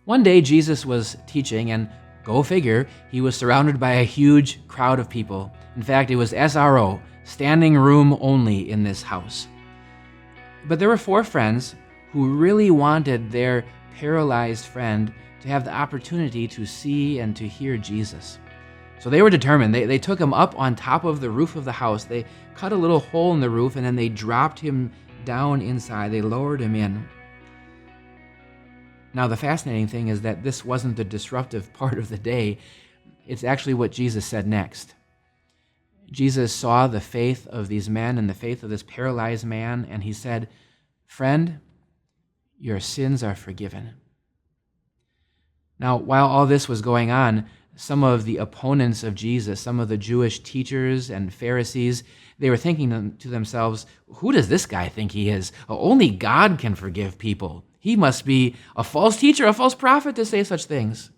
One day Jesus was teaching, and go figure, he was surrounded by a huge crowd of people. In fact, it was SRO, standing room only in this house. But there were 4 friends who really wanted their paralyzed friend to have the opportunity to see and to hear Jesus. So they were determined. They took him up on top of the roof of the house. They cut a little hole in the roof, and then they dropped him down inside. They lowered him in. Now, the fascinating thing is that this wasn't the disruptive part of the day. It's actually what Jesus said next. Jesus saw the faith of these men and the faith of this paralyzed man, and he said, "Friend, your sins are forgiven." Now, while all this was going on, some of the opponents of Jesus, some of the Jewish teachers and Pharisees, they were thinking to themselves, who does this guy think he is? Only God can forgive people. He must be a false teacher, a false prophet to say such things.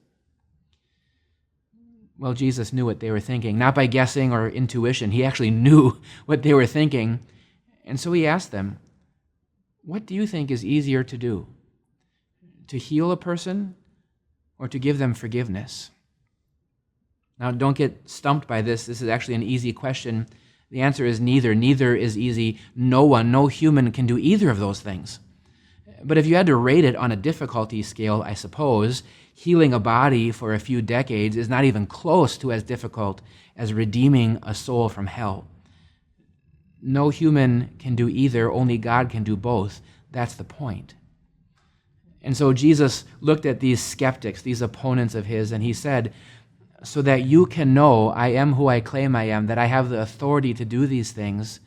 Well, Jesus knew what they were thinking, not by guessing or intuition. He actually knew what they were thinking. And so he asked them, what do you think is easier to do? To heal a person or to give them forgiveness? Now, don't get stumped by this. This is actually an easy question. The answer is neither. Neither is easy. No human can do either of those things. But if you had to rate it on a difficulty scale, I suppose, healing a body for a few decades is not even close to as difficult as redeeming a soul from hell. No human can do either. Only God can do both. That's the point. And so Jesus looked at these skeptics, these opponents of his, and he said, so that you can know I am who I claim I am, that I have the authority to do these things.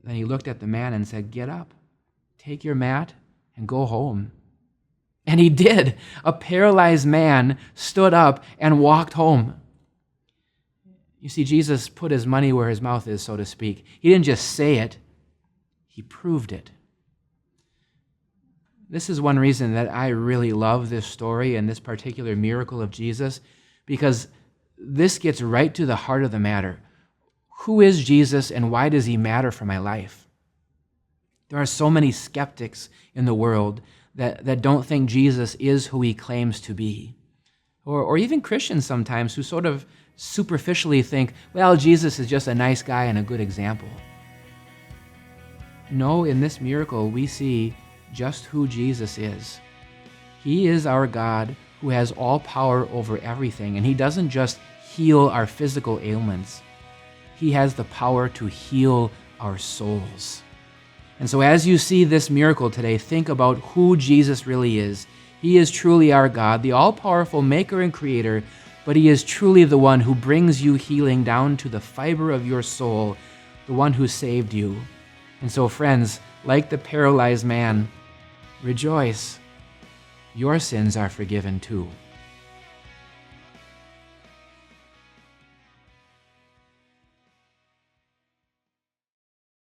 Then he looked at the man and said, get up, take your mat, and go home. And he did. A paralyzed man stood up and walked home. You see, Jesus put his money where his mouth is, so to speak. He didn't just say it, he proved it. This is one reason that I really love this story and this particular miracle of Jesus, because this gets right to the heart of the matter. Who is Jesus and why does he matter for my life? There are so many skeptics in the world that don't think Jesus is who he claims to be. Or even Christians sometimes who sort of superficially think, well, Jesus is just a nice guy and a good example. No, in this miracle, we see just who Jesus is. He is our God who has all power over everything, and he doesn't just heal our physical ailments. He has the power to heal our souls. And so as you see this miracle today, think about who Jesus really is. He is truly our God, the all-powerful maker and creator, but he is truly the one who brings you healing down to the fiber of your soul, the one who saved you. And so, friends, like the paralyzed man, rejoice. Your sins are forgiven too.